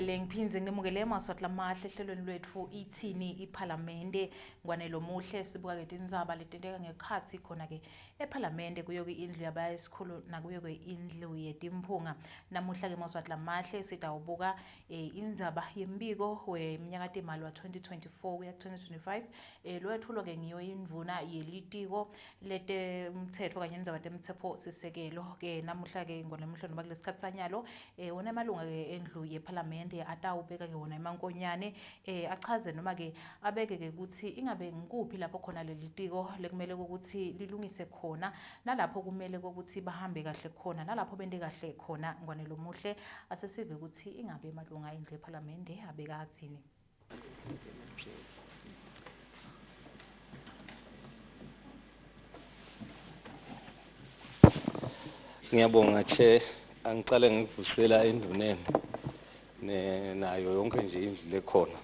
Ngibongele ngiphinze nginimukele emaswati lamahle ehlelweni lwethu ithini iPhalamende ngwanelo muhle sibuka ke tindzaba letenteka ngekhatsi khona ke ePhalamende kuyo ke indlu yabayisikhulu nakuyo ke indlu yetimphunga. Namuhla ke emaswati lamahle sitawubuka indzaba yembiko weminyaka timali wa 2024 kuya 2025 lwethulo ke ngiyo indvuna yelitiko letemtsetfo kanye nendzaba temtsetfo sisekelo ke namuhla ke ngonemuhla noba kulesikhatsi sanyalo wona malunga ke endlu yePhalamende atawubeka ke wona emankonyane achaze noma ke abeke ke ukuthi ingabe ngikuphi lapho khona lelitiko lekumele ukuthi lilungise khona nalapho kumele ukuthi bahambe kahle khona nalapho bende kahle khona ngwanelo muhle asesive ukuthi ingabe malunga endlu yePhalamende abeka athini. Ngiyabonga che angiqale ngivusela enduneni nayo yonke nje indlu lekhona.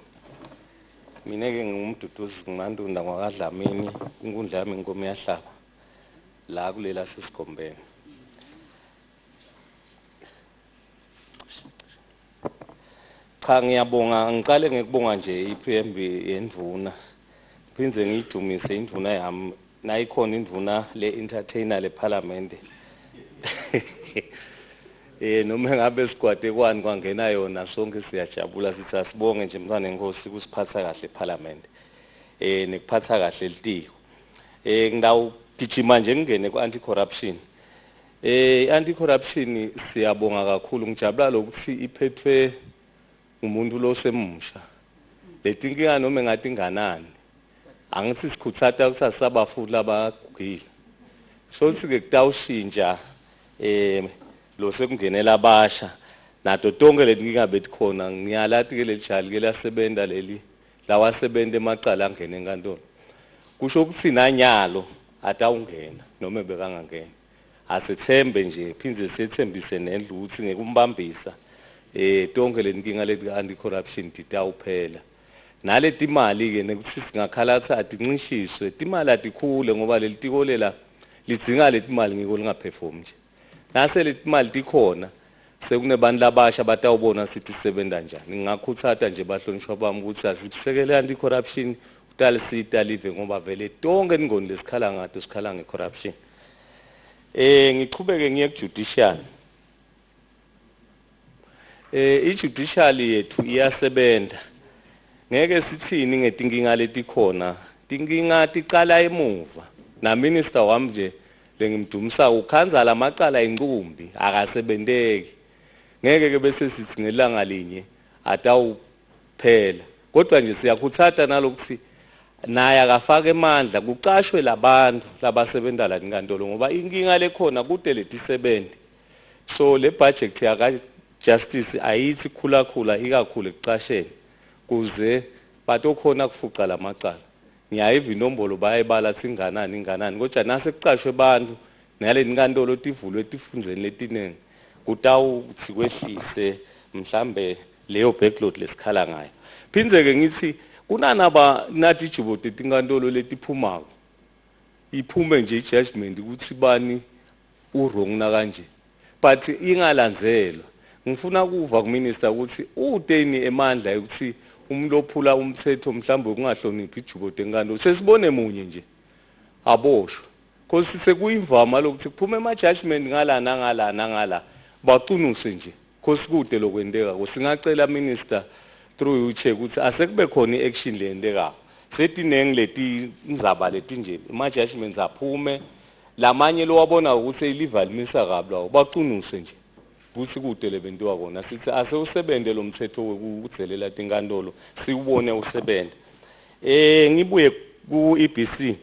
Mina ke ngumduduzi ngimandunda ngwakadlamini inkundla yami inkomo yahlaba la kulela sisigombeni. Cha ngiyabonga ngiqale ngikubonga nje iPMB yendvuna phindze ngiyidumise indvuna yami nayikhona indvuna le-entertainer lePhalamende. Noma ngabe sigwade kwani kwangena yona sonke siyajabula sithi asibonge nje mntwana enkosi kusiphatha kahle ePhalamende nekuphatha kahle litiko. Ngidawugijima nje ngingene ku-anti corruption. Anti corruption siyabonga kakhulu ngijabula lokuthi iphethwe umuntu lo semusha. Letinkinga noma ngathi nganani angithi sikhuthata kusasaba futhi labagugile. Sothi ke kutawushintsha lo sekungenela abasha nato tonke letinkinga betikhona ngiyalathi ke lelijali ke lasebenta leli lawasebenza emacala angene enkantolo kusho ukuthi nanyalo atawungena noma bekangangena asethembe nje phindze sethembise nendlu ukuthi ngekumbambisa tonke letinkinga leti anti corruption titawuphela naleti mali ke nekuthi singakhalatha atincishiswe timali atikhule ngoba lelitiko lela lidzinga leti mali ngiko lingaperform nje nase leti mali tikhona sekunebantu labasha batawubona sithi sisebenza njani. Ngingakhuthata nje bahlonishwa bami ukuthi asisekele anti corruption utale sitalive ngoba vele tonke ingoni lesikhala ngato sikhala ngecorruption. Ngiqhubeke ngiye kujudicial. I-judicial yethu iyasebenza. Ngeke sithini ngetinkinga letikhona. Tinkinga ticala emuva. Na minister wami nje lengimdumisa ukhanza lamacala inqumbi akasebenteki. Ngeke ke bese sithi ngelanga linye atawuphela. Kodwa nje siyakhuthata nalokuthi naye akafake emandla kuqashwe labantu labasebenza la enkantolo ngoba inkinga lekhona kude letisebenze. So le budget yaka justice ayithi khula ikakhulu ekuqasheni kuze batokhona kufuqa lamacala. Ngiyayiva inombolo bayayibala singanani kodwa nase kuqashwe abantu nale inkantolo tivulwe tifundweni letinengi kutawuthi kwehlise mhlambe leyo backload lesikhala ngayo. Phindze ke ngithi kunanaba nathi ijubote tinkantolo letiphumako iphume nje ijudgment ukuthi bani urong na kanje but ingalandzelwa. Ngifuna kuva kuminister ukuthi uteni emandla ukuthi umuntu ophula umthetho mhlawumbe kungahloniphi ijubote enkantolo sesibone munye nje aboshwe because sekuyimvama lokuthi kuphume ama judgment ngala baqunuse nje because kude lokwendeka singacela minister through you check ukuthi asekube khona iaction leyendeka setinengi leti indzaba leti nje ama judgments aphume lamanye lo wabona ukuthi ilivalimisa kabi lawo baqunuse nje ukuthi kude lebentiwa kona sithi asewusebente lo mthetho wokudzelela tinkantolo siubone usebente. Ngibuye ku EBC.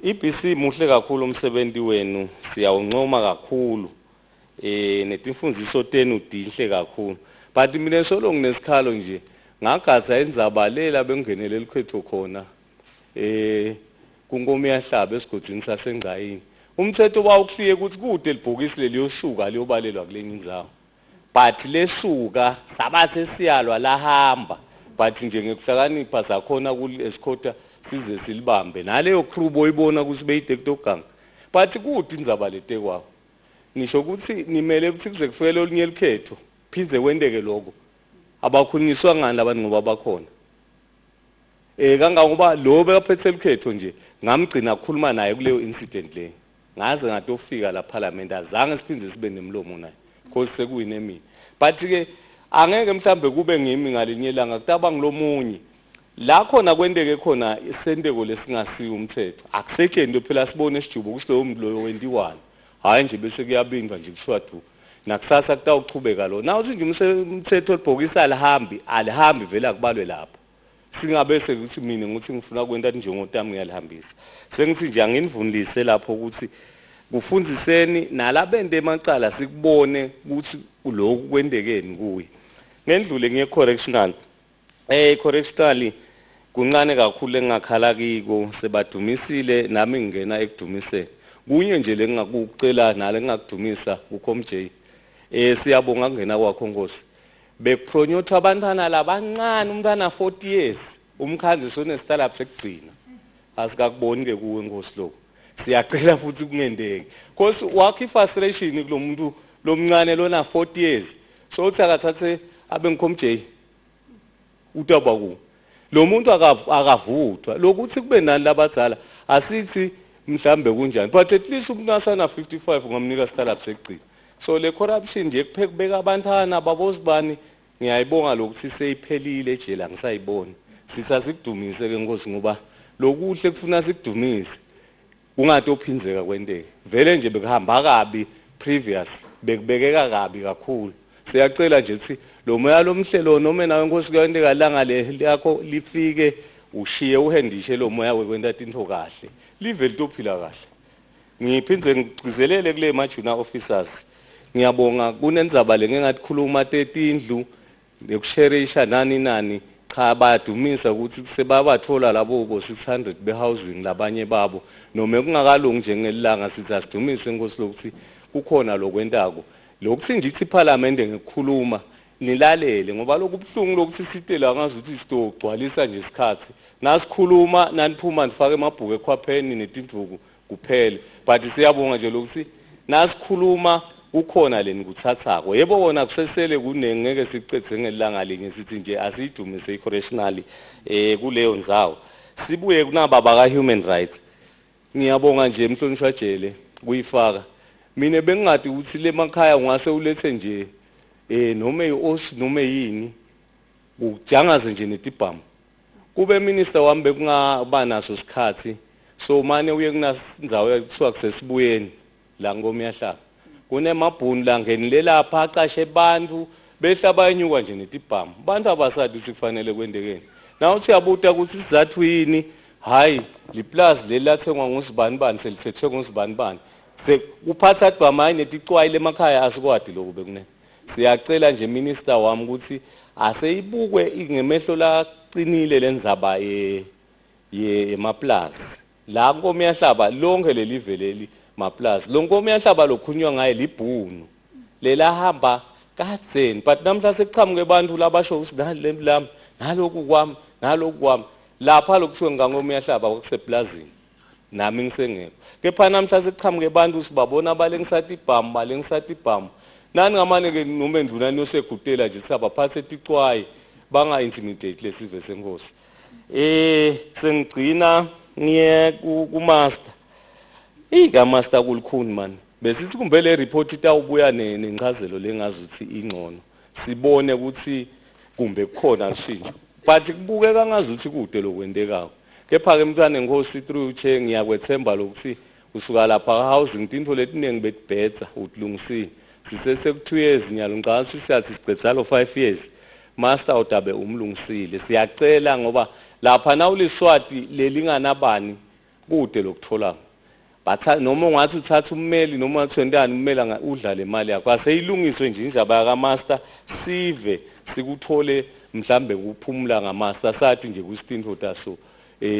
EBC muhle kakhulu umsebenzi wenu siyawuncoma kakhulu netimfundiso tenu dinhle kakhulu but mina solo nginesikhalo nje ngagaza indzaba lela bengenele likhetho khona kunkomo yahlaba esigodini sasengcayini. Umthetho wawuhliye ukuthi kude libhokisi leliyoshuka liyobalelwa kule ndzawo but lesuka sabathe siyalwa lahamba but nje ngekuhlakanipha zakhona kuli escota size silibambe naleyo crew boyibona ukuthi beyide kutoganga but kude indzaba letekwawo ngisho ukuthi nimele ukuthi kuze kufike olinye likhetho phindze kwendeke lokho abakhulunyiswa ngani labantu ngoba bakhona kangangoba lo bekaphethe likhetho nje ngamgcina ukukhuluma naye kuleyo incident le ngaze ngatofika la parliament azange siphinde sibe nemlomo naye because sekuyine mina but ke angeke mhlambe kube ngimi ngalinye ilanga kutaba ngilomunye la khona kwendeke khona isenteko lesingasiyo umthetho akusetshenzwe phela sibone sijubo kusilowo muntu loyo wendiwani hayi nje bese kuyabindwa nje kuthiwa du nakusasa kutawuchubeka lo nawo nje umthetho olibhokisa alihambi vele akubalwe lapho singabe sekuthi mina ngithi ngifuna kwenta njengotami ngiyalihambisa sengithi nje anginivunilise lapho ukuthi kufundziseni nalabende emacala sikubone ukuthi lokhu kwendekeni kuye ngendlule ngiye-correctional correctionally kuncane kakhulu engakhala kiko sebadumisile nami ngingena ekudumiseni kunye nje lengingakucela nale ngingakudumisa uComJ siyabonga kungena kwakho Nkosi bekupronyotha abantwana labancane umntwana 40 years umkhandziso onesitala sekugcina asikakuboni ke kuwe Nkosi lokho siyacela futhi kungendeki because wakho ifrustration kulomuntu lomncane lona 40 years so uthi akathathe abe ngiComJ utaba ku lo muntu akavuthwa lokuthi kube nani labadala asithi mhlambe kunjani but at least umuntu asana 55 ngamnika sitala sekugcina so le corruption nje kubeka abantwana babozibani ngiyayibonga lokuthi seyiphelile ejela ngisayibona sisazikudumise ke Nkosi ngoba lokuhle kufuna sikudumise ungathi ophinzeka kwenteke vele nje bekuhamba kabi previous bekubekeka kabi kakhulu siyacela nje ukuthi lo moya lomhlelo noma nawe Nkosi kuyenteka langa yakho lifike ushiye uhendishe lo moya wekwenta into kahle live litophila kahle ngiphindze ngigcizelele kule majuna officers ngiyabonga kunendzaba lengakhuluma 13 indlu nekusherisha nani cha bayadumisa ukuthi sebabathola labo bo 600 behousing labanye babo noma kungakalungi njengelanga sithi asidumise Nkosi lokuthi kukhona lokwentako lokuthi nje ithi parliament ngikhuluma nilalele ngoba lokubhlungu lokuthi sitela ngazi ukuthi sitogcwalisa nje isikhathi nasikhuluma naniphuma nifake emabhuku ekhwapheni netinduku kuphele but siyabonga nje lokuthi nasikhuluma ukhona leni kuthathako yebo wona kusesele kunengeke sicethe ngelanga linye sithi nje asidumise i-correctionally kuleyo ndzawo sibuye kunaba baka human rights ngiyabonga nje Mhlonishwa Jele kuyifaka mina bengingathi ukuthi le makhaya ungase ulethe nje noma i-osi noma yini ujangaze nje netibhamu kube minister wami bekungaba naso sikhathi so manje uye kunandzawo kuthiwa kusesibuyeni la ngoMyahlaba kunemabhunu la ngenile lapha aqashe abantu bese abayanyuka nje netibhamu abantu abasathi ukuthi kufanele kwendekeni nawo uthi yabuta ukuthi sizathu yini hayi liplaza lelathengwa ngusibani selithethwe ngusibani sekuphatha ibhamu neticwayi emakhaya asikwadi lokho bekunene siyacela nje minister wami ukuthi aseyibukwe ngemehlo laqinile lendzaba yemaplaza la ngoMyahlaba lonke lelive leli maplaza lo ngoMyahlaba lokhunywa ngaye libhunu lelahamba kadzeni but namhla sekuqhamuke abantu labasho ukuthi nalemi naloku kwami lapha lokuthiwa ngoMyahlaba kwakuseplazini nami ngisengekho kepha namhla sekuqhamuke abantu sibabona abalengisathi ibhamu nani ngamane ke noma enduna niyosegudela nje sabaphathe ticwayi banga intimidate lesive seNkosi sengigcina ngiye kumaster master kulikhuni man besithi kumbe le report itawubuya nencazelo lengazi ukuthi ingcono sibone ukuthi kumbe kukhona ushintsho but kubukeka ngazi ukuthi kude lokwendekako kepha ke mntwana Nkosi through che ngiyakwethemba lokuthi usuka lapha housing tinto letiningi betibhetha utilungisile sisese ku 2 years nyalo ngicela siyathi sicetha lo 5 years master udabe umlungisile siyacela ngoba lapha nawuliswati lelinganabani kude lokuthola batha noma ungathi uthatha ummeli noma uthwendani ummeli udlala imali yakho aseyilungiswe nje indaba yaka master sive sikuthole mhlambe kuphumula ngamaster sathi nje ku16 so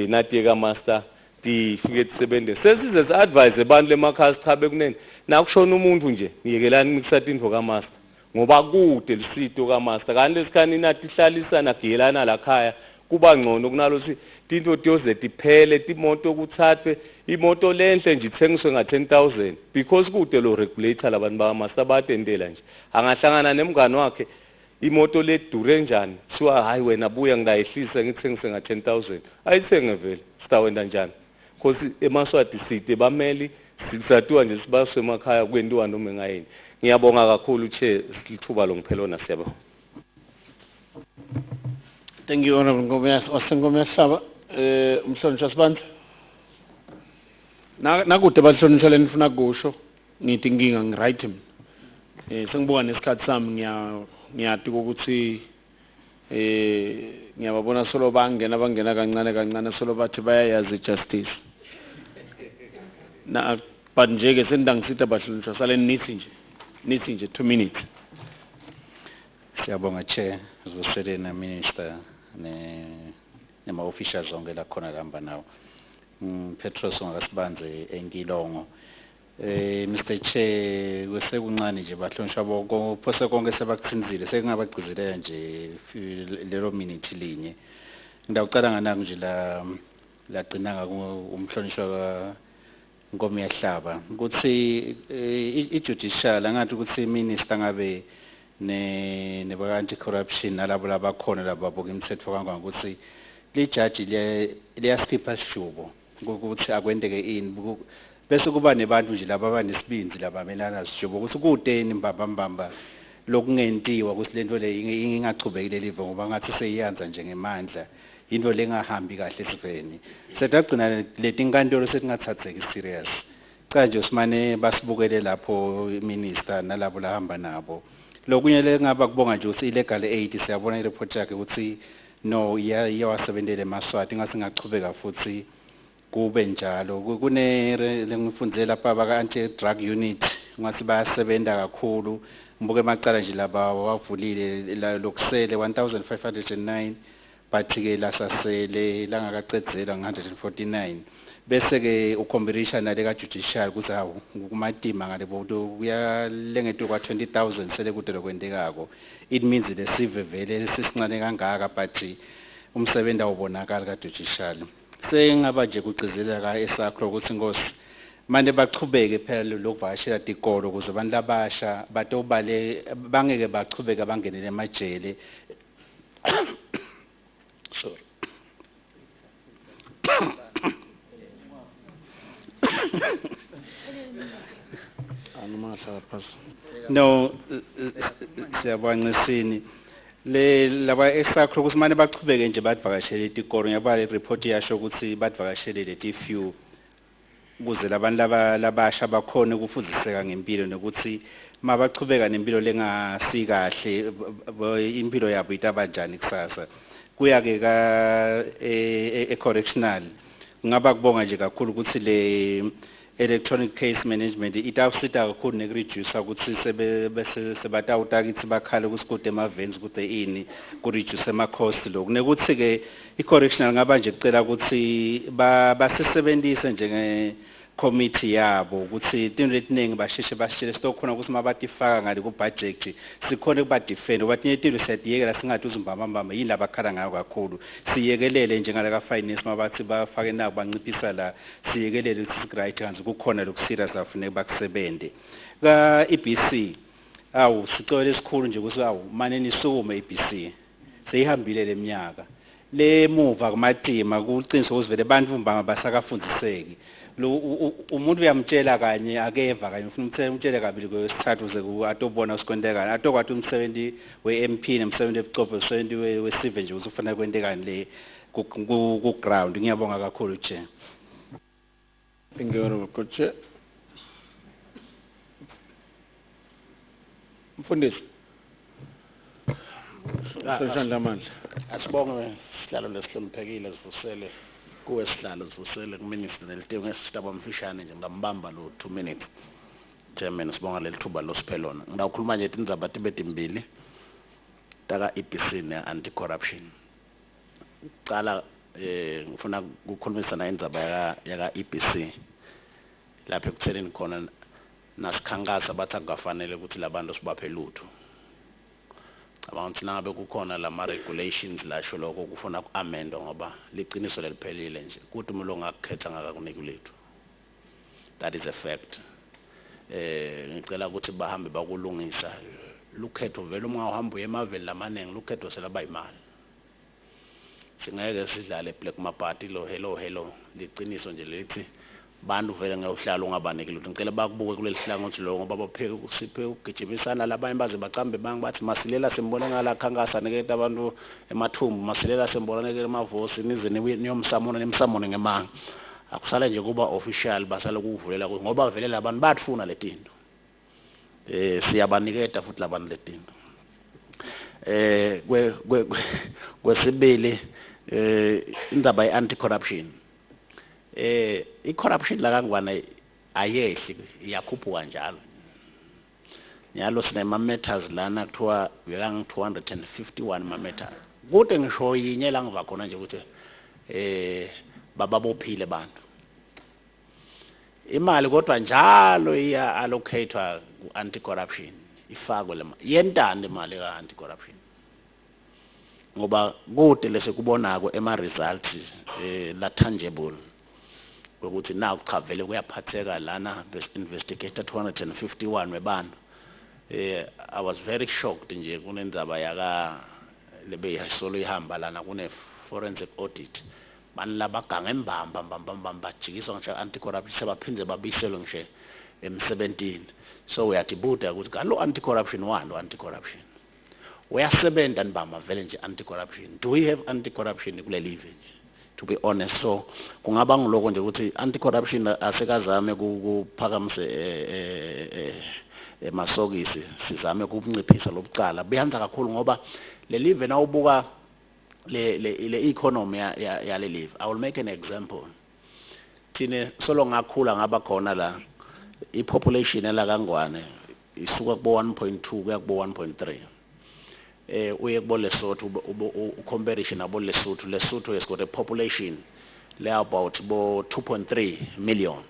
nathi ka master tifike tisebenze sesize advise abantu lemakhaya cha bekunene nakushona umuntu nje niyekelani mikisatha info ka master ngoba kude lisito ka master kanti lesikhani nathi ihlalisa nagiyelana la khaya kuba ngcono kunalothi tinto tiyoze tiphele timoto kuthathwe imoto lenhle nje ithengiswe nga 10,000 because kude lo regulator labantu baka master batendela nje angahlangana nemngane wakhe imoto le dure njani kuthiwa hayi wena buya ngilayehlisa ngithengise nga 10,000 ayithenge vele sitawenda njani because eMaswati side bameli sizathiwa nje sibaswe emakhaya kwentiwa noma ngayini ngiyabonga kakhulu che lithuba longiphelona siyabonga. Thank you, Honorable Ngomyasa. Wasengomyasaba, umhlonishwa sibandla. Nakude bahlonishwa leni nifuna kusho, ngithi inkinga ngiright mina. Sengibuka nesikhathi sami ngiyati ukuthi ngiyababona solo bangena kancane solo bathi bayayazi justice. But nje-ke sendangisitha bahlonishwa saleni nithi nje 2 minutes. Siyabonga Chair, Zvuseleni na Minister nema-officials zonke la khona lahamba nawo. Petros Ngakasibanze eNgilongo. Mr. Chair, kwesekuncane nje bahlonishwa bonke phose konke sebakuthinzile sekungabagqizile nje lelo minute linye. Ngidawucala nganaki nje lagcina umhlonishwa Nkomiyahlaba ukuthi i-judicial angathi ukuthi i-minister ngabe ne-anti-corruption nalabo labakhona lababuka imithetho kangaka ukuthi lijaji liyaskipha sishubo ukuthi akwendeke ini bese kuba nebantu nje laba abanesibindi labamelana sishubo ukuthi kudeni mbambamba lokungentiwa ukuthi lento le ingachubekile live ngoba ngathi seyiyanza nje ngemandla into lengahambi kahle esiveni setagcina leti inkantolo setingathatheki serious kanje usimane basibukele lapho iminister nalabo lahamba nabo lokunye lengaba kubonga nje ukuthi illegal aid siyabona ireport yakhe ukuthi no iyawasebenzele eMaswati ngasingachubeka futhi kube njalo kune lengifundzele lapha abaka anti drug unit ngathi bayasebenza kakhulu mbuke emacala nje laba wavulile lokusele 1509 bathi-ke lasasele langakaqedzela ngo-149 bese-ke ucombination nale ka-judicial ukuthi hawu kumatima ngale boto kuyalengetwa kwa-20,000 sele kude lokwendekako it means lesive vele sisincane kangaka but umsebenzi awubonakali ka-judicial sengaba nje kugcizelela esakho ukuthi inkosi manje bachubeke phela lokuvakashela tikolo ukuze abantu labasha batobale bangeke bachubeka bangenele emajele sorry no siyaboncisini le laba esakho ukuthi manje bachubeke nje badvakashele tikolo ngiyabala ireport yasho ukuthi badvakashele leti few ukuze labantu labasha bakhona ukufundiseka ngempilo nokuthi mabachubeka nempilo lengasi kahle impilo yabo itaba njani kusasa kuya-ke correctional ngaba kubonga nje kakhulu ukuthi le electronic case management itawusita kakhulu nekureduce ukuthi sebatawuta kithi bakhala ukuthi kude emavens kude ini kureduce ama-cost lokhu nekuthi-ke i-correctional ngaba nje kucela ukuthi basisebenzise njenge-committee yabo ukuthi into letiningi basheshe basitshele sitokhona ukuthi mabatifaka ngale ku-budget sikhona ukubadefend ngoba tinye tinto siyadiyekela singathi uzimbambambamba yini labakhala ngayo kakhulu siyekelele njengala ka-finance mabathi bafake nabo banciphisa la siyekelele ukuthi si-right hands kukhona loku-serious afuneka bakusebende ka-EBC awu sicelo esikhulu nje ukuthi awu mane nisukume EBC seyihambile le minyaka le muva kumatima kuqiniso ukuthi vele abantu basakafundiseki lo umuntu uyamtshela kanye akeva kanye ufuna umtshele kabili kwesithathu ze atobona usikwendekani atokwathi umsebenzi we-MP nomsebenzi ebucopho umsebenzi we-civil nje ukuthi ufanele kwendekani le ku-ground ngiyabonga kakhulu Chair. Thank you, Honorable Chair. Mfundisi. Sandla amandla. Asibonge sihlalo lesihloniphekile sivusele kuwe sihlalo sivusele kuminister nelithenga esitaba mfishane nje ngambamba lo 2 minutes. Chairman sibonga leli thuba losiphelona. Ngidawukhuluma nje indzaba tibetimbili taka EBC ne anti corruption. Qala ngifuna ukukhulumisana indzaba yaka EBC lapha ekutheleni khona nasikhankasa bathi akufanele ukuthi labantu sibaphe lutho. Abantu nangabe kukhona lama regulations lasho lokho kufuna ku-amendwa ngoba liqiniso leliphelile nje kuthi umuntu ongakukhetha ngakakuniki lethu. That is a fact. Ngicela ukuthi bahambe bakulungisa lukhetho vele uma uhamba uye emaveni lamaningi lukhetho selaba imali singeke sidlale black mapati lo hello liqiniso nje lithi bantu vele ngewuhlala ungabaniki lutho ngicela bakubuke kuleli hlangothi lo ngoba bapheke ukusiphe ugijimisana labanye baze bacambe bangi bathi masilela simbone ngala khankasa nekete abantu emathumbu masilela simbone nekete emavosi nize niyomsamona nemsamone ngemanga akusale nje kuba official basale kuvulela ngoba vele labantu bathuna letinto siyabaniketa futhi labantu letinto kwesibili indaba ye-anti corruption i-corruption la kaNgwane ayehli iyakhuphuka njalo nyalo sinema-matters lana kuthiwa bekangi-251 ma-matters kude ngisho yinye la ngiva khona nje ukuthi bababophile bantu imali kodwa njalo iya-allocatwa ku-anti-corruption ifakwe le yentando imali ka-anti-corruption ngoba kude lesekubonako ema-results la tangible ukuthi naku cha vele kuyaphatheka lana investigator 251 webantu I was very shocked nje kunendaba yaka lebe solo ihamba lana kune forensic audit manje labagange embamba bajikiswa ngisho anti corruption sebaphindze babiselwe ngisho em17 so uyatibuda ukuthi kalo anti corruption walo anti corruption uyasebenza nibamba vele nje anti corruption do we have anti corruption kule live to be honest so kungaba ngiloko nje ukuthi anti corruption asekazame kuphakamisa emasokisi sizame kunciphisa lobucala buyanza kakhulu ngoba le live nawubuka le economy ya le live. I will make an example. Thine solo ngakhula ngaba khona la population la kaNgwane isuka kubo 1.2 kuya kubo 1.3 uye kubo Lesotho comparison abo Lesotho has got a population le about bo 2.3 million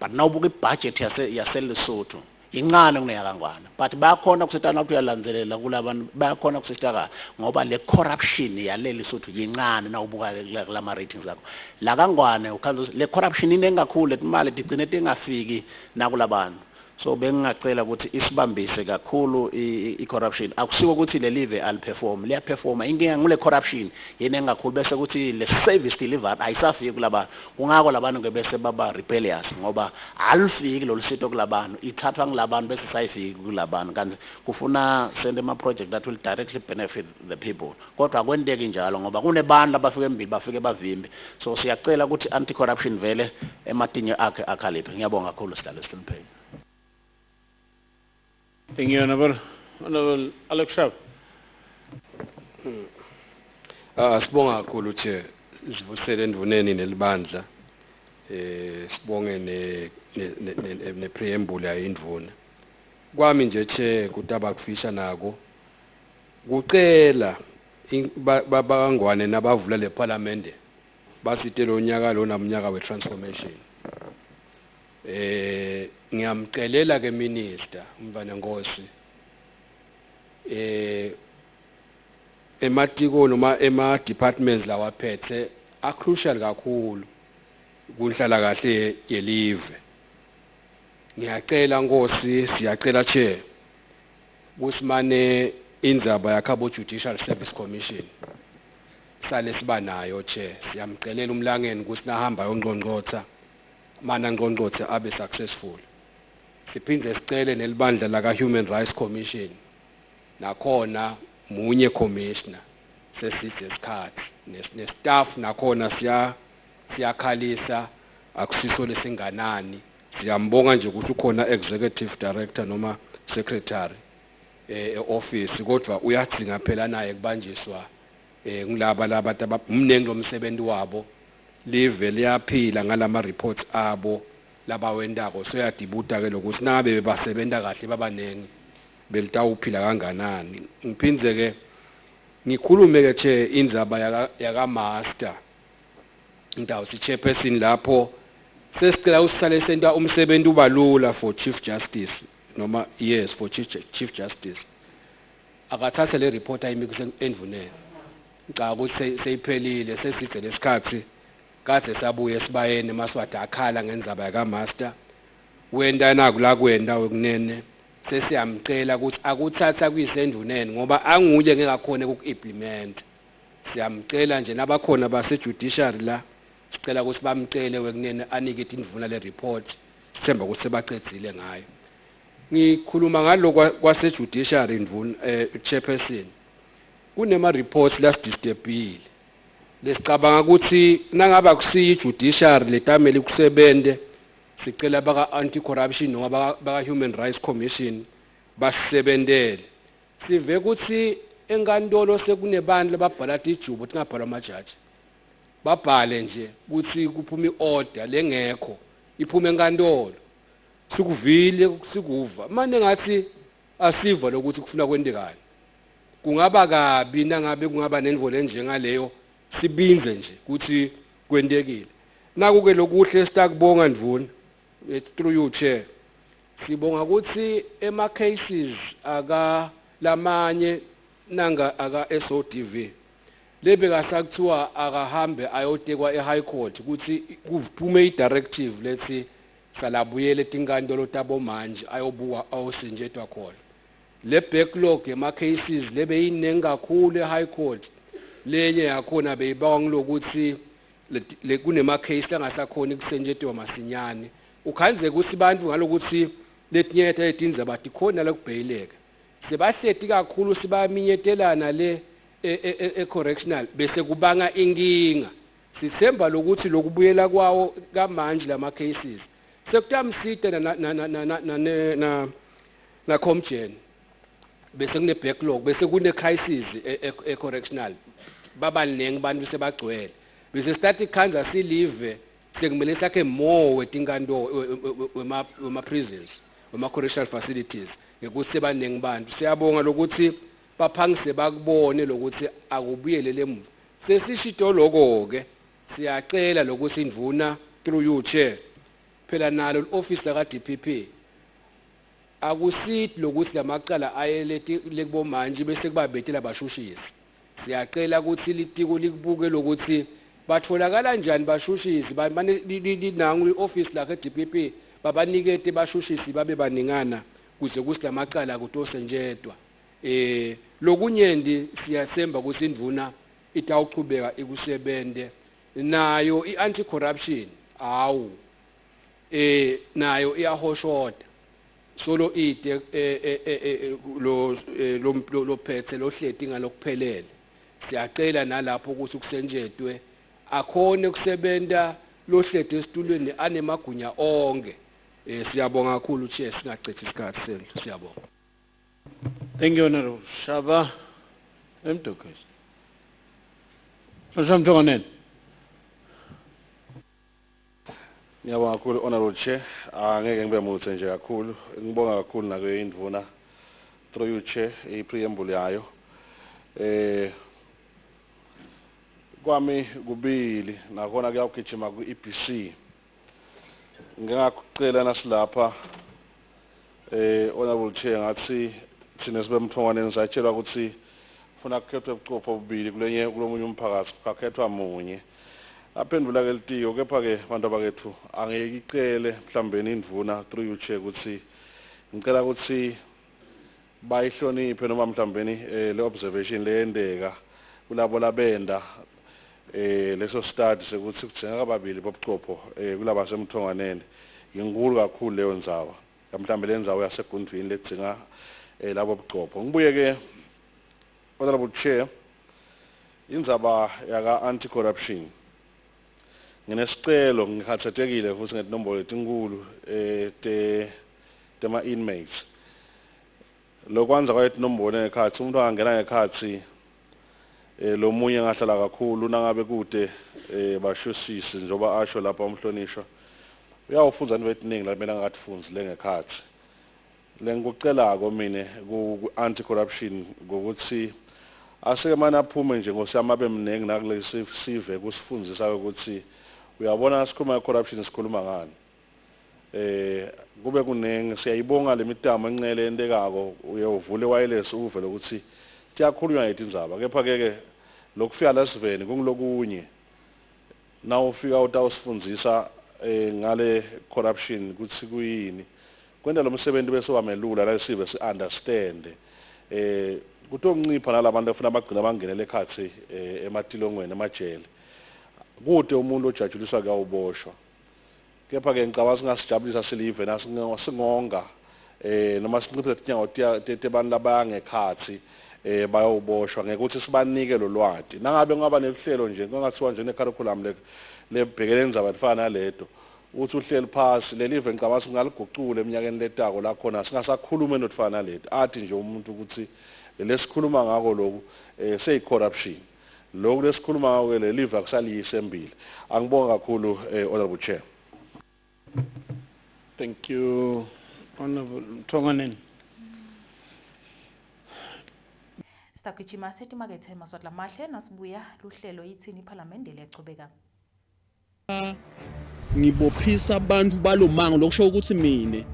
but now buka ibudget yase Lesotho incane kuneya kaNgwane but bayakhona kusitana ukuthi uyalandzelela kulabantu bayakhona kusitaka ngoba le corruption yaleli Lesotho yincane na ubuka kulama ratings akho la kaNgwane ukhanzo le corruption inengakhulu letimali tigcine tingafiki nakulabantu so bengingacela ukuthi isibambise kakhulu i-corruption akusiko ukuthi le live aliperform liya perform inkinga ngule corruption yena engakhulu bese ukuthi le service delivered ayisafiki kulaba kungako labantu ngebese baba rebellious ngoba alifiki lo sito kulabantu ithathwa ngilabantu bese sayifiki kulabantu kanti kufuna send ama project that will directly benefit the people kodwa kwenteke njalo ngoba kunebantu abafike embili bafike bavimbe so siyacela ukuthi anti corruption vele ematinyo akhe akhaliphe ngiyabonga kakhulu sidlala Slimphele. Thank you, Honorable Alex Sharp. Sibonga kakhulu Chair sivusele endvuneni nelibandla sibonge ne preamble yayindvuna kwami nje Chair kutaba kufisha nako kucela baBangwane nabavula le parliament basitela unyaka lo namnyaka we transformation ngiyamcelela ke minister Mvana Ngosi ematiko noma ema departments lawaphethe a crucial kakhulu kunhlala kahle yelive ngiyacela Ngosi siyacela Chair kusimane indzaba yakhabo Judicial Service Commission sale siba nayo Chair siyamcelela umlangeni kusinahamba yongqongqotha mana ngqongqotha abe successful siphinde sicele nelibandla la Human Rights Commission nakhona munye commissioner seside isikhathi nestaff nakhona siyakhalisa akusiso lesinganani siyambonga nje ukuthi ukhona executive director noma secretary office kodwa uyadzinga phela naye kubanjiswa ngilaba labantu abamnengi lomsebenzi wabo live liyaphila ngalama reports abo labawendako so yadibuta ke lokuthi nabe bebasebenta kahle babanengi belitawuphila kanganani ngiphinze ke ngikhulume ke Chair indzaba yaka master indawo si chairperson lapho sesicela usale senta umsebenzi ubalula for chief justice noma yes for chief justice akathathe le report ayimikise endvuneni ngicela ukuthi seyiphelile seside lesikhathi kade sabuye sibayene maswada akhala ngendzaba yaka master wenda naku la kwenda wekunene sesiyamcela ukuthi akuthatha kuyisenduneni ngoba anguye ngingakhona ukuimplement. Siyamcela nje nabakhona base judiciary la sicela ukuthi bamcele wekunene anike indvuna le report sithemba ukuthi sebaqedile ngayo. Ngikhuluma ngaloko kwase judiciary indvuna chairperson. Kunema reports lasidistebile. Lesicabanga ukuthi nangaba kusiyi judiciary letameli kusebende sicela baka anti corruption noma baka human rights commission basebendele. Sive ukuthi enkantolo sekunebantu lababhala ijubo ukuthi ngabhala amajaji. Babhale nje ukuthi kuphuma iorder lengekho iphuma enkantolo. Sikuvile sikuva manje ngathi asiva lokuthi kufuna kwendekani. Kungaba kabi nangabe kungaba nenvolo njengaleyo sibinze nje ukuthi kwendekile. Nakuke lokuhle sitakubonga ndvuna through you chair. Sibonga ukuthi ema cases aka lamanye nanga aka SODV lebe kasakuthiwa akahambe ayotekwa eHigh Court ukuthi kuphume idirective lethi salabuyele tinkantolo tabo manje ayobuka awusinjetwa khona. Le backlog ema cases lebe yinengi kakhulu eHigh Court lenye yakhona beyibawa ngilokuthi le kunema case langasakhona ukusenjetwa masinyane. Ukhanze ukuthi bantu ngalokuthi letinyetha etinza bathi khona la kubhayileka. Sebahleti kakhulu sibaminyetelana le correctional bese kubanga inkinga. Sithemba lokuthi lokubuyela kwawo kamanje lama cases sekutamsita na Comgen bese kune backlog bese kune crisis correctional babaningi abantu sebagcwele bese start ikhanza silive sekumele sakhe more wetinkantolo wema prisons wema correctional facilities ngekuthi sebaningi bantu. Siyabonga lokuthi baphangise bakubone lokuthi akubuyele lemvu. Sesishito lokho ke siyacela lokuthi indvuna through you chair phela nalo office la DPP akusithi lokuthi lamacala ayeleti lekubo manje bese kubabethela bashushisi. Siyacela ukuthi litiko likubuke lokuthi batholakala njani bashushisi manje linangu ioffice la DPP babanikete bashushisi babe baningana kuze kusilamacala kutosenjetwa. Lokunyendi siyasemba ukuthi indvuna itawuqhubeka ikusebende nayo ianti corruption awu nayo iyahoshota solo ide lo phethe lo hleti ngalokuphelele. Siyacela nalapho ukuthi kusenjetwe akhone kusebenta lo hleti esitulweni anemagunya onke. Siyabonga kakhulu chair singacethi isikhathi senu. Siyabonga. Thank you, Honorable Shaba Mtokes. Mtokes. Ngiyabonga kakhulu Honorable Chair. Angeke ngibe muthe nje kakhulu. Ngibonga kakhulu nake indvuna through you chair ipreamble yayo. Kwami kubili nakhona kuyagijima ku EPC. Ngingacela nasilapha Honorable Chair ngathi thina sibe mthongwaneni satshelwa ukuthi ufuna kukhethwe ubuchopho obubili kulomunye umphakathi kukhethwa munye. Aphendula ke litiyo kepha ke abantu abakethu angeke icele mhlambeni indvuna through you chair ukuthi ngicela ukuthi bayihloniphe noma mhlambeni le observation leyendeka kulabo labenda leso study sekuthi kudingeka ababili bobuchopho kulaba semthongwaneni inkulu kakhulu leyo ndzawo mhlambe le ndzawo yasegundwini ledinga labo buchopho. Ngibuye ke Honorable Chair indzaba yaka anti corruption nginesicelo ngikhathathekile futhi ngetinombolo letinkulu tema inmates lokwanza kwetinombolo ngekhathi umuntu angena ngekhathi lo munye ngahlala kakhulu nangabe kude bashusisi njoba asho lapha umhlonishwa uyawufunza into etiningi lamela ngatifunzi lengekhathi lengikucelako mina ku anti corruption ngokuthi aseke mana aphume nje ngosiyama bemningi nakule sive kusifundzisa ukuthi uyabona sikhuluma corruption sikhuluma ngani kube kunengi siyayibonga lemitamo enqele entekako uyovule wireless uve lokuthi kuyakhulunywa ngetindzaba kepha ke lokufika la siveni kungilokunye na ufika utawusifundzisa ngale corruption ukuthi kuyini kwenda lo msebenzi bese wamelula la sibe si understand kutomncipha nalabantu efuna abagcina bangenele ekhathi ematilongweni emajele kude umuntu ojajuliswa kuyawuboshwa kepha ke ngicabanga singasijabulisa silive nasingonga noma sinciphe inyanga tebantu labangekhathi bayawuboshwa ngekuthi sibanike lo lwati nangabe ngaba nehlelo nje kungathiwa nje necurriculum lebhekele indzaba efana naleto uthi uhleli phasi lelive ngicabanga singaligucula eminyakeni letako la khona singasakhuluma notfana naleto athi nje umuntu ukuthi lesikhuluma ngako lokhu say corruption lokhu lesikhuluma ngako lelive akusaliyise embili angibonga kakhulu honorable chair. Thank you honorable Mthongwaneni. Sitagijima setimakethe maswatla mahle nasibuya luhlelo yithini iPhalamende liyachubeka. Ngibophisa abantu balomango lokusho ukuthi mina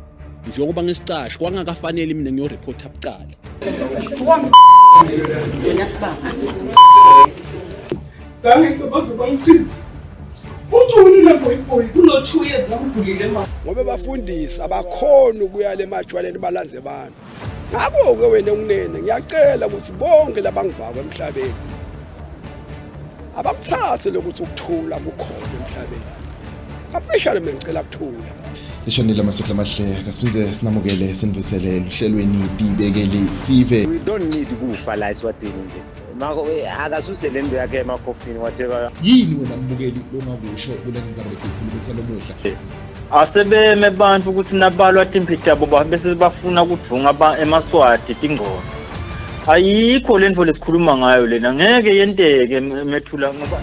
njengoba ngisicashi kwangakafanele mina ngiyoreport abucala. Yena sibanga. Sange sebazo bangisi. Uthuni lapho iboy kulo 2 years ngikugulile manje. Ngoba bafundisa abakhona ukuya le majwaleni balanze abantu. Ngakho ke wena unene ngiyacela ukuthi bonke labangivaka emhlabeni abakuthathe lokuthi ukuthula kukhona emhlabeni. Officially mina ngicela ukuthula. Lishonile amasotla amahle kasimze sinamukele sinivusele luhlelweni dibekele sive. We don't need kufa la eSwatini nje. Mako akasuse lento yakhe emakhofini whatever. Yini wena mbukeli longakusho kuleni ndzaba lesikhulumisa lomuhla? Asebeme abantu ukuthi nabalwa timpitabo bese bafuna ukudvunga emaswati tingqondo. Ayikho lento lesikhuluma ngayo lena ngeke yenteke methula ngoba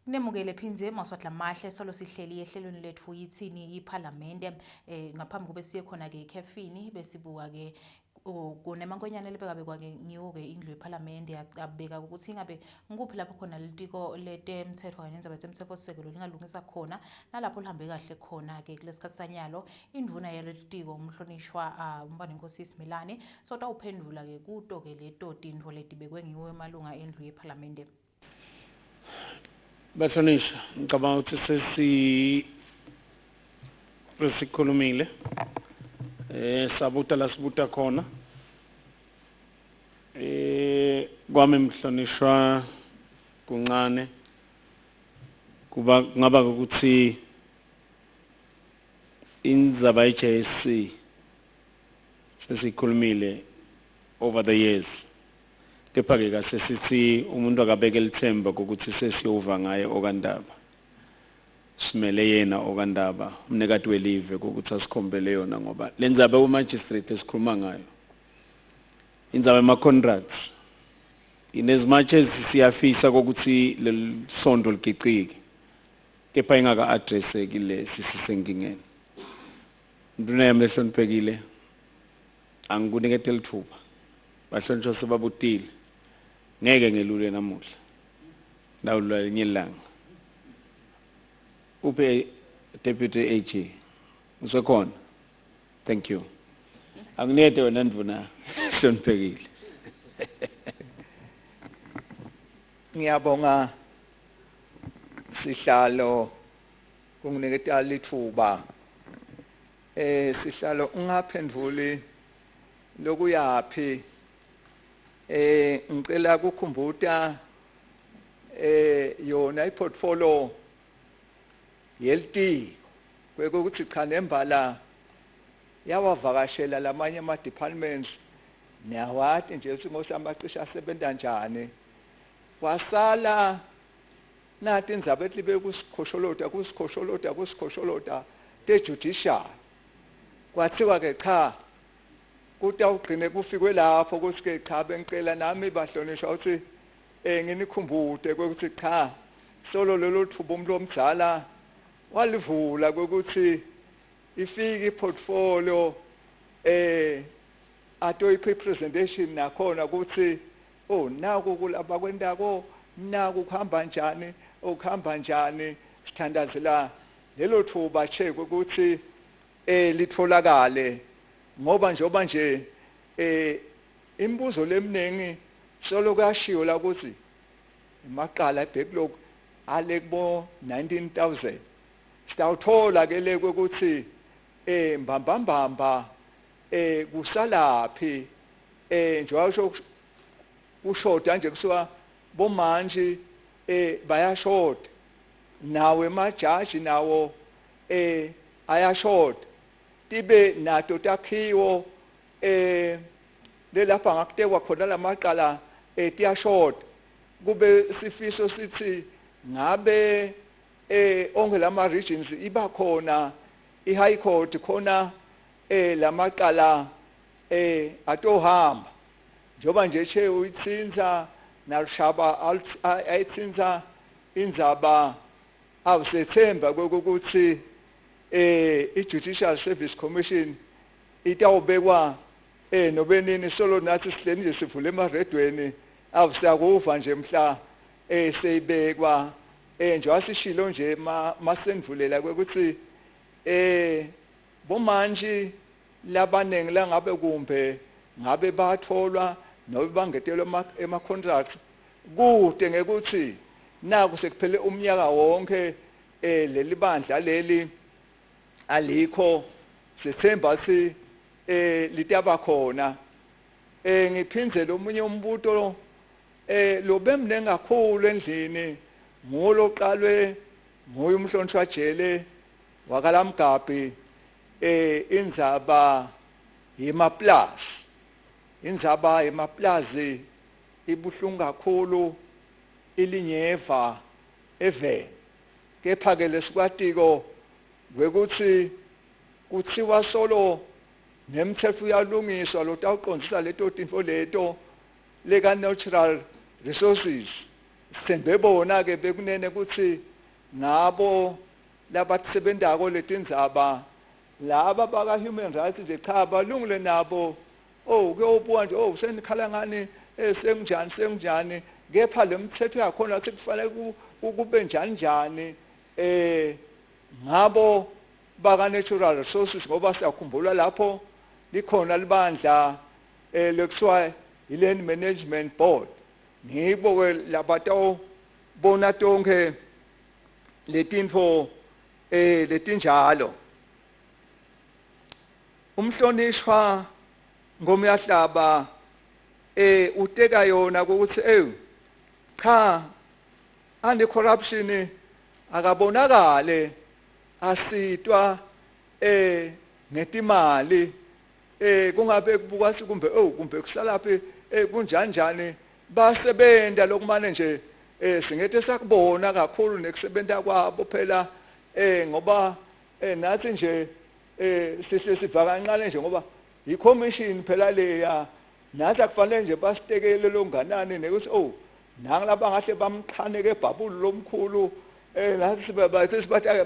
Nemukele phinze maswatla mahle solo sihleli ehlelweni lethu yithini iPhalamende ngaphambi kube siye khona ke ekhefini besibuka ke kunemankonyane lebekabekwa ke ngiwo ke indlu yePhalamende yabeka ukuthi ingabe ngikuphi lapho khona litiko letemthetho kanye nendzaba yetemthetho sisekelo lingalungisa khona nalapho lihambe kahle khona ke kulesikhathi sanyalo indvuna yalelitiko umhlonishwa umbane inkosi Similane sota uphendula ke kuto ke leto tindvo letibekwe ngiwo emalunga endlu yePhalamende. Bahlonishwa ngicabanga ukuthi sesikhulumile sabuta la sibuta khona kwami mhlonishwa kuncane kuba ngaba ukuthi indzaba yeJSC sesikhulumile over the years kepha ke kasesithi umuntu akabeke lithemba ukuthi sesiyova ngaye okandaba simele yena okandaba umnekati welive ukuthi asikhombele yona ngoba lendzaba umagistrate esikhuluma ngayo indzaba ema-contracts inezmatches siyafisa ukuthi lesondo ligicike kepha ingaka-addresseki le sisisenkingeni nduna yami lehloniphekile angikunikete lithuba bahlonishwa sebabutile ngeke ngelule namuhla ndawulula linye ilanga uphe deputy AG usekhona thank you anginete wena ndvuna hloniphekile ngiyabonga sihlalo kunginiketa lithuba sihlalo ungaphendvuli lokuyapi ngicela kukhumbuta yona iportfolio yelti kwekuthi cha nembala yawavakashela lamanye ama departments niyawati nje ukuthi ngosamacisha asebenza njani wasala nathi indzaba etlibe kusikhosholoda te judicial kwathiwa ke cha kutawugcine kufikwe lapho ukuthi ke cha bengicela nami bahlonishwa ukuthi nginikhumbude ukuthi cha solo lelo thuba umuntu omdala walivula ukuthi ifike iportfolio atoyiphi presentation nakhona ukuthi naku kulaba kwendako naku kuhamba njani ukuhamba njani sithandazela lelo thuba check ukuthi litholakale ngoba njoba nje imibuzo leminingi solo kuyashiwo la ukuthi imaqala backlog ale kubo 19000 sitawuthola ke le ukuthi mbambambamba kusalaphi njengoba ushoda nje kusuka bomanje bayashota nawe majaji nawo ayashota tibe nato takhiwo lelapha ngakutekwa khona lamaqala tiyashota kube sifiso sithi ngabe onke lama regions iba khona i-high court khona lamaqala atohamba njoba nje che uyitsinza nalushaba ayitsinza indzaba awusethemba ukuthi i-Judicial Service Commission itawubekwa nobenini solo nathi sihleli nje sivule emaredweni awusakuva nje mhla seyibekwa njengoba sishilo nje masenvulela ukuthi bomanje labanengi la ngabe kumbe ngabe batholwa noma bangetelwa ema-contract kude ngekuthi naku sekuphele umnyaka wonke leli bandla leli alikho sithemba si litaba khona ngiphinzele omunye umbuto lo bemnengi kakhulu endlini ngolo qalwe nguye umhlonishwa jele wakalamgabhi indzaba yemaplazi indzaba yemaplazi ibuhlungu kakhulu ilinyeva eveni kepha ke lesikwatiko kwekuthi kuthiwa solo nemthetho uyalungiswa lo tawuqondisa leto tinfo leto leka natural resources sithembe bona ke bekunene ukuthi ngabo labatsebentako letindzaba laba baka human rights nje cha balungile nabo kuyobuka nje senikhala ngani senginjani kepha lemthetho yakhona sekufanele kube njani ngabo baka natural resources ngoba siyakhumbula lapho likhona libandla lekuthiwa i-Land Management Board ngibo ke labato bona tonke letinfo letinjalo umhlonishwa ngomyahlaba uteka yona ukuthi cha andi corruption akabonakale asitwa ngetimali kungabe kubuka kumbe kumbe kusalaphi kunjanjani basebenta lokumane nje singethe sakubona kakhulu nekusebenta kwabo phela ngoba nathi nje sivaka kancane nje ngoba i-commission phela leya nathi akufanele nje basitekele longanani nekuthi nangilaba ngahle bamxhaneke ebhabulu lomkhulu nathi sibathi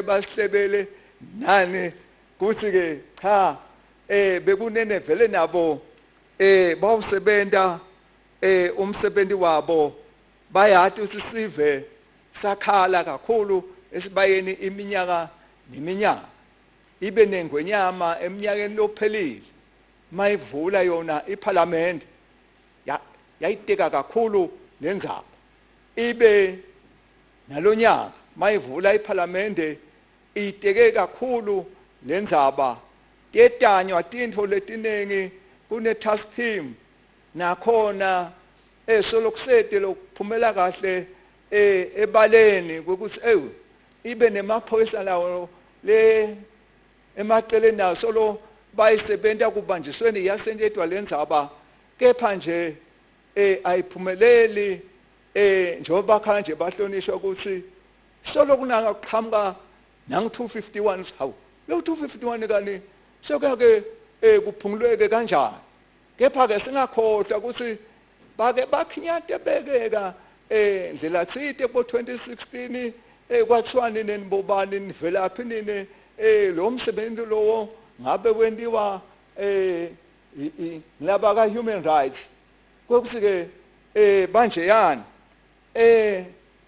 basihlebele nani kuthi ke cha bekunene vele nabo bawusebenta umsebenzi wabo bayathi usisive sakhala kakhulu esibayeni iminyaka neminyaka ibe nengwenyama eminyakeni lophelile mayivula yona iParliament yayiteka kakhulu lenzaba ibe nalonyaka mayivula iParliament iteke kakhulu lenzaba yetanywa tintfo letinengi kune task team nakhona solokusete lokuphumela kahle ebaleni ukuthi ibe nemaphoyisa lawo le emaceleni nawo solo bayisebenta kubanjisweni yasentetwa lenzaba kepha nje ayiphumeleli njengoba khona nje bahlonishwa ukuthi solo kunaqhamuka nangu 251 hawu lo 251 kani sokake kuphunguleke kanjani. Kepha ke singakhohlwa ukuthi bake bakhinyate bekeka ndlela thide bo 2016 kwathiwa nini nibobani nivelaphi nini lo msebenzi lowo ngabe wendiwa laba ka human rights kokuthi ke manje yani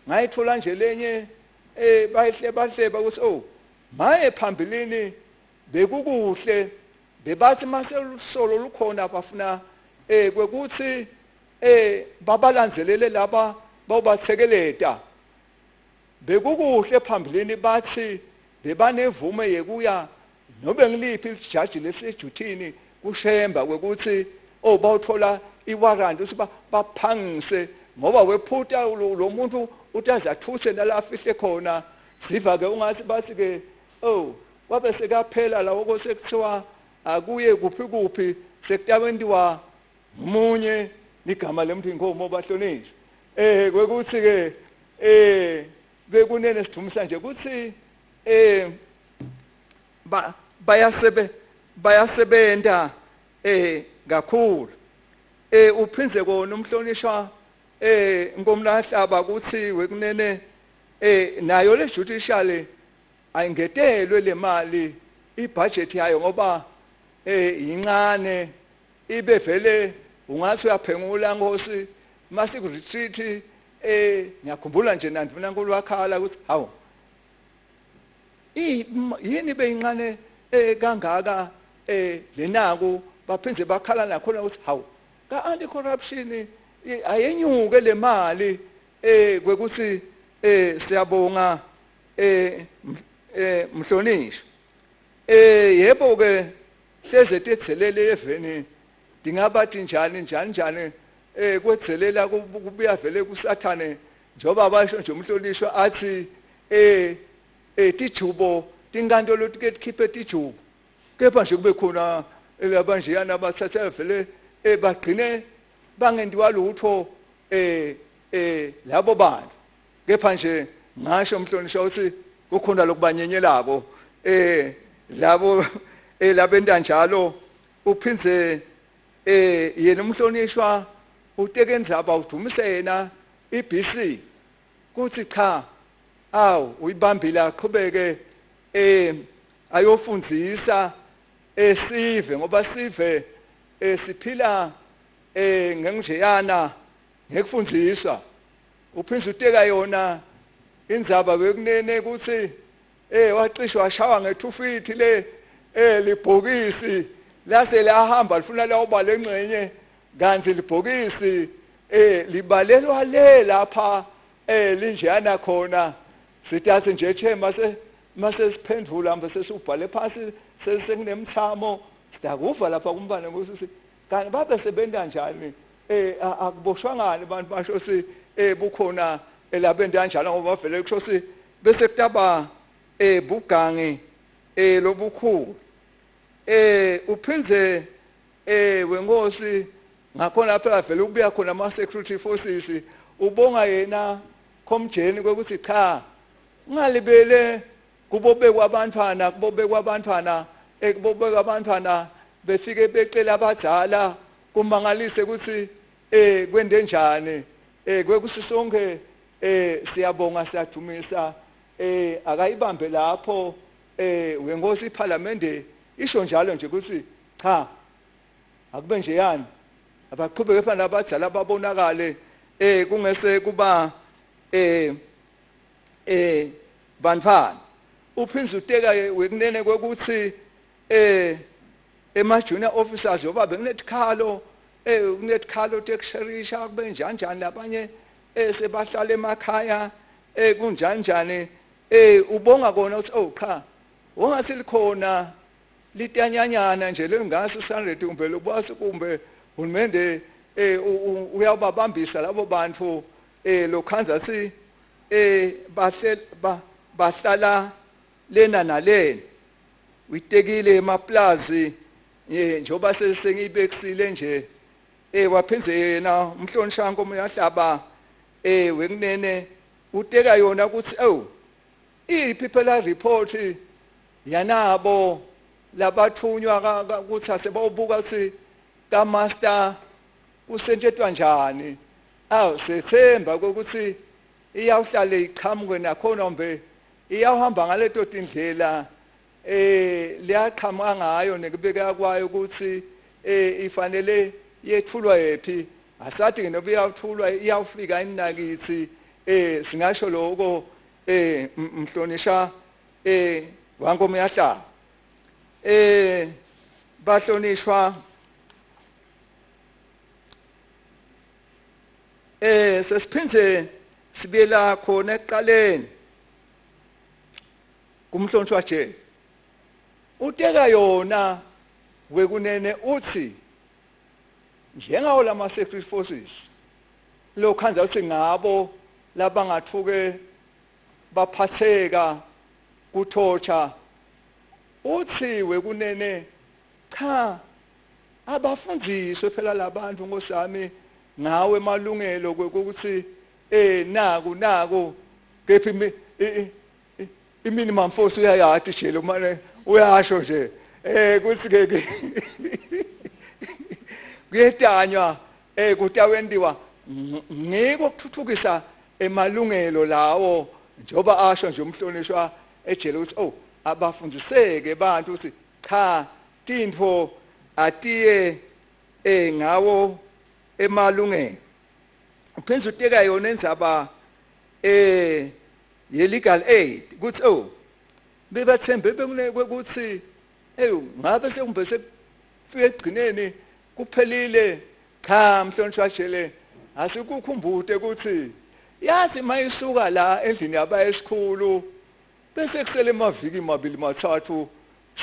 ngayithola nje lenye bahleba ukuthi maye phambilini bekukuhle bebathi mase usolo lukhona bafuna kwekuthi babalanzelele laba bawubathekeleta bekukuhle phambilini bathi bebanevume yekuya nobe ngiliphi isijaji lesejuthini kushemba kwekuthi bawuthola iwarrant ukuthi baphangise ngoba wephuta lo muntu utazathuse nalafihle khona siva ke ungathi bathi ke kwabe sekaphela lawo kosekuthiwa akuye kuphi sekutawendiwa umunye igama lemntu inkomo bahlonishwa kwekuthi ke bekunene sidumisa nje ukuthi bayasebenta kakhulu uphinze kona umhlonishwa nkomlahlaba ukuthi wekunene nayo le judicial ayingetelwe le mali ibudget yayo ngoba incane ibe vele ungathi uyaphengula ngosi masiku-retreat ngiyakhumbula nje nandifuna nkulu wakhala ukuthi hawu yini beyincane kangaka lenaku baphindze bakhala nakhona ukuthi hawu ka-anti-corruption ayenyuke le mali kwekuthi siyabonga mhlonishwa yebo-ke hleze tethelele eveni dingabathi njani kwethelela kubuya vele kusathane njengoba basho nje umhlonishwa athi tijubo tinkantolo tike tikhiphe tijubo kepha nje kube khona labanjeyana abathatha vele bagcine bangendiwa lutho labo bantu kepha nje ngasho umhlonishwa ukuthi kukhona lokubanyenyelako labo labenta njalo uphinze yena umhlonishwa uTekendzaba udumisena iBC kuthi cha uyibambile aqhubeke ayofundisa sive ngoba sive siphila ngenjeyana ngekufundiswa uphinze uteka yona indzaba bekunene ukuthi wacishwa washawa ngethufithi le libhokisi lase lahamba lifuna lawuba lengcenye kanti libhokisi libalelwa le lapha linjana khona sithi nje chema mase siphendula mase sesubhale phansi sesekunemthamo sidakuva lapha kumbane ukuthi kanti babe sebenta njani akuboshwangani abantu basho si bukhona elabenta kanjalo ngoba vele kusho si bese kutaba bugangi lobukhulu uphinze wenkosi ngakhona lapha vele ukubuya khona ama security forces ubonga yena komjeni kwekuthi cha ungalibele kubobekwa abantwana befike becela abadala kumangalise ukuthi kwende njani kwekuthi sonke siyabonga siyadumisa akayibambe lapho wenkosi iParliament isho njalo nje ukuthi cha akube nje yani abaqhubeke efana abadala babonakale kungese kuba banfana uphinze uteka wekunene kwekuthi ema-junior officers yoba bekunetikhalo kunetikhalo tekusherisha kube njani labanye sebahlala emakhaya kunjani ubonga kona ukuthi cha ongathi likhona litanyanyana nje lengase 100 kumbe lobasi kumbe uhulumende uyababambisa labo bantu lokhanza si bahlala lena nalena uyitekile emaplazi njengoba sengiyibekisile nje waphinze yena umhlonishwa nkomoyahlaba wekunene uteka yona ukuthi iPeople Report yanabo labathunywa ukuthi asebawubuka ukuthi kaMaster usentshetwa njani awu sethemba ukuthi iyawuhlale iqhamuke nakhona mbe iyawuhamba ngaleto tindlela liyaqhamuka ngayo nekubeka kwayo ukuthi ifanele yethulwa yaphi asathi ke noba iyawuthulwa iyawufika inakithi singasho lokho mhlonisha wankomo yahlaba bahlonishwa sesiphinde sibela khona ekuqaleni kumhlonishwa nje uteka yona wekunene uthi njengawo lama security forces lokhanza uthi ngabo labangathuke baphatheka kuthotsha uthi wekunene cha abafundiswe phela labantu ngosami ngawe emalungelo ukuthi naku kephi iminimum force uyayati nje lo manje uyasho nje kuthi ke kuyetanywa kutawendiwa ngeke ukuthuthukisa emalungelo lawo njoba asho nje umhlonishwa ejele ukuthi abafundiseke abantu ukuthi cha tintfo atiye ngawo emalungelo uphinde uteka yona endzaba ye-legal aid ukuthi bebathembe ukuthi ngabe sekumbe sekufike egcineni kuphelile cha mhlonishwa jele asikukhumbude ukuthi yazi mayisuka la endlini yaba esikhulu bese kusele amaviki mabili mathathu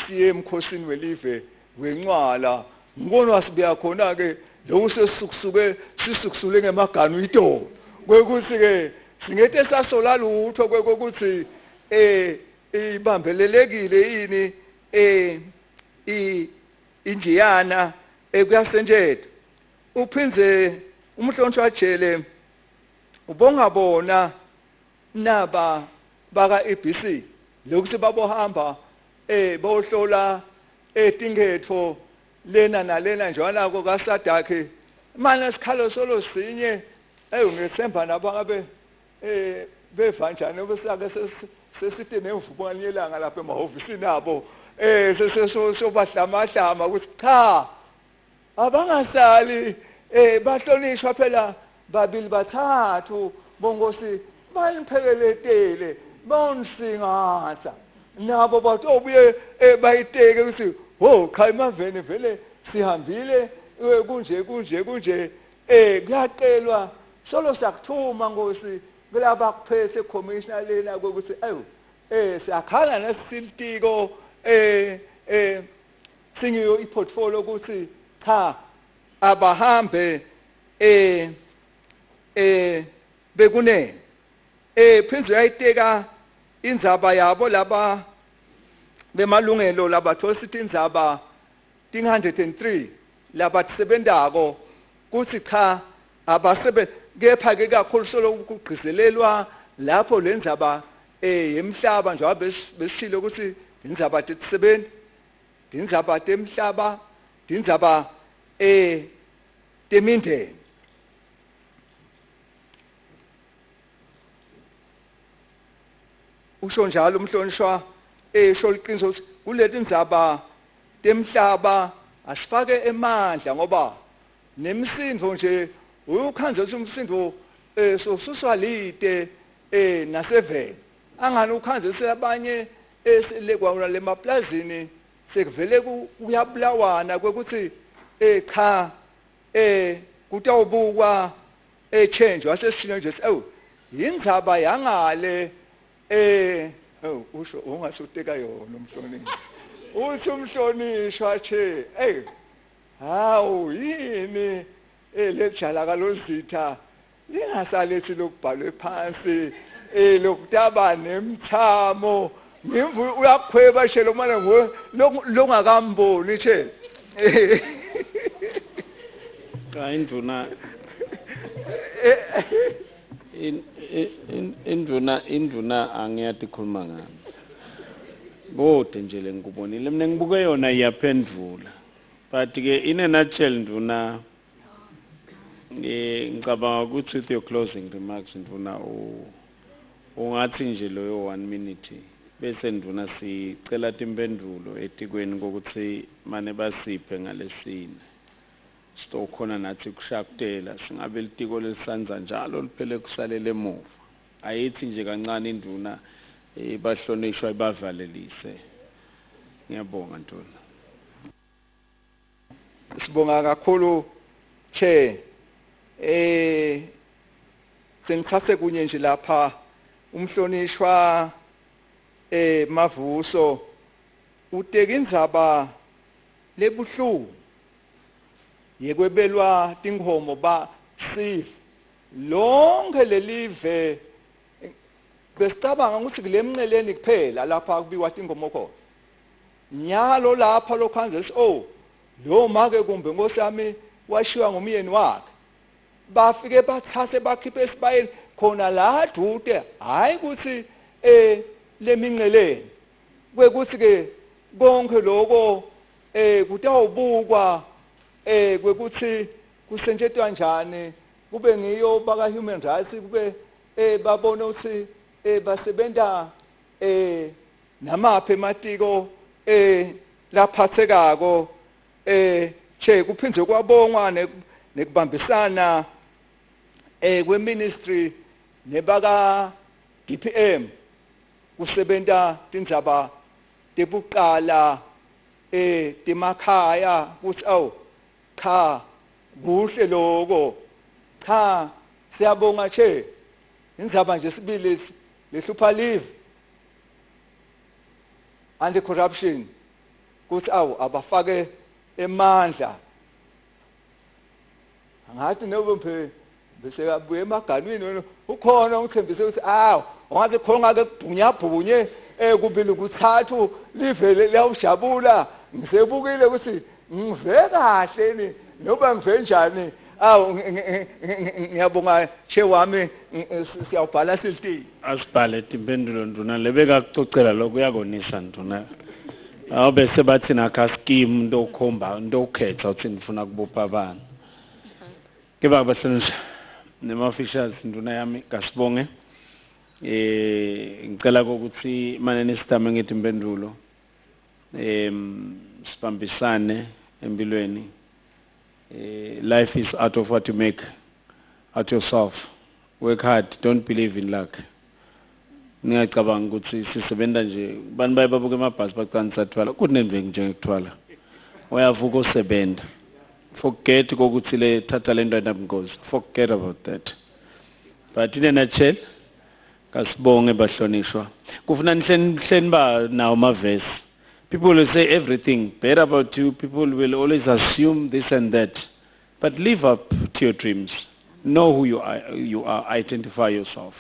siye emkhosini welive wencwala ngibona wasibuya khona ke lo sisukusule ngemaganu ito kwekuthi ke singethe sasola lutho kwekuthi ibambelelekile yini injiyana kuyasentshetha uphindze umhlonishwa jele ubongabona naba baka ABC lokuthi babohamba bohlola etinghetho lena nalena njalo ko kaSadakhe manje sikhalo solo sinye ngethemba nabangabe bevanjani obesake sesite nemvumo ngelanga lapha emahhovisini abo sobahlamahlama ukuthi cha abangasali bahlonishwa phela babili bathathu bongosi baniphekeletele bawunisingatha nabo bathi obuye bayiteke ukuthi cha imavene vele sihambile kunje kuyaqelwa solo sakuthuma ngosi kulaba kuphethe commissioner lena ukuthi siyakhala nesitiko singiyo iportfolio ukuthi cha abahambe bekunene phindze yayiteka indzaba yabo laba bemalungelo labathola sithi indzaba 103 labatsebentako kuthi cha kepha ke kakhulu solo ukugqizelelwa lapho lendzaba yemhlaba njengoba besishilo ukuthi indzaba tetsebenzi indzaba temhlaba indzaba temindeni usho njalo umhlonishwa esho liqiniso ukuthi kuleti ndzaba temhlaba asifake emandla ngoba nemisindo nje uyukhanza ukuthi umsindo sosuswa lite nasevele angani ukhanza selabanye lekwa lemaplazini sekuvele kuyabulawana kwekuthi cha kutawubukwa change wasesishilo nje yindzaba yangale usho ungasuteka yona umhlonishwa uthi umhlonishwa che hawu yini lejala kalozitha lingasalethi lokubhalwe phansi lokutaba nemthamo ngimvu uyakhweba shelo manje longakamboni che cha induna angiyati khuluma ngami Bode nje lengikubonile mina ngibuke yona iyaphendvula but ke in a nutshell nduna ngicabanga ukuthi with your closing remarks nduna ungathi nje loyo 1 minute bese nduna sicela timpendulo etikweni kokuthi mane basiphe ngalesine sitokhona nathi kushakutela singabe litiko lelisanza njalo liphele kusalele emuva ayithi nje kancane induna bahlonishwa ibavalelise ngiyabonga ntona sibonga kakhulu che sengichase kunye nje lapha umhlonishwa Mavuso uteka indzaba lebuhlungu yekwebelwa tinkomo ba sif lonke lelive besicabanga ukuthi kulemnceleni kuphela lapha kubiwa tinkomo khona nyalo lapha lokhanze lo make kumbe Nkosi yami washiwa ngumyeni wakhe bafike bathase bakhiphe esibayeni khona la dude hayi ukuthi leminceleni kwekuthi ke konke lokho kutawubukwa kwekuthi kusentshetwa njani kube ngiyo baka human rights kube babone ukuthi basebenta namaphi ematiko laphathekako che kuphindze kwabongwa nekubambisana kweministry nebaka DPM kusebenta tindzaba tebuqala temakhaya kuthi cha kuhle lokho cha siyabonga che indzaba nje sibili lehlupha live anti corruption kuthi abafake emandla angathi nobe bese kabuye emaganwini ukhona uthembise ukuthi ungathi khona ngake kubhunyabhunye kubili kuthathu livele liyawujabula ngisebukile ukuthi ngive kahle ni noba ngive njani ngiyabonga che wami siyawubhala silti asibhale timpendulo nduna lebeka kucocela lokho uyakonisa nduna bese bathi nakha scheme into ukhomba into ukhetha uthi ngifuna kubopha abantu ke babahlonishwa nema-officials nduna yami kasibonge ngicela ukuthi manje nesitame ngithi impendulo sibambisane empilweni life is out of what you make out yourself work hard don't believe in luck ngiyacabanga ukuthi sisebenza nje bani bayibabuka emabhasi bacanisa thwala kunendwengi njengekuthwala uyavuka usebenza forget ukuthi le thatha lento ayinabungozi forget about that but in a nutshell kasibonge bahlonishwa kufuna nihleni ba nawo mavesi people will say everything bad about you people will always assume this and that but live up to your dreams know who you are identify yourself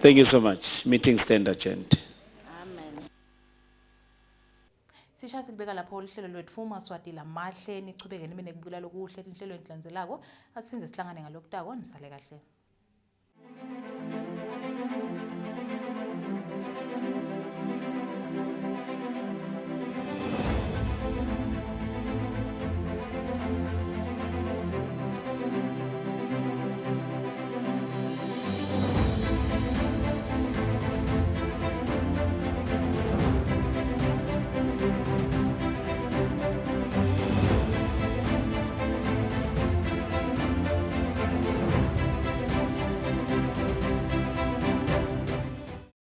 thank you so much meeting stand adjourned. Sisha sikubeka lapho uhlelo lwethu Maswati lamahle nichubeke nibe nekubukela lokuhle inhlelo enhlanzelako asiphinde sihlangane ngalokutako nisale kahle.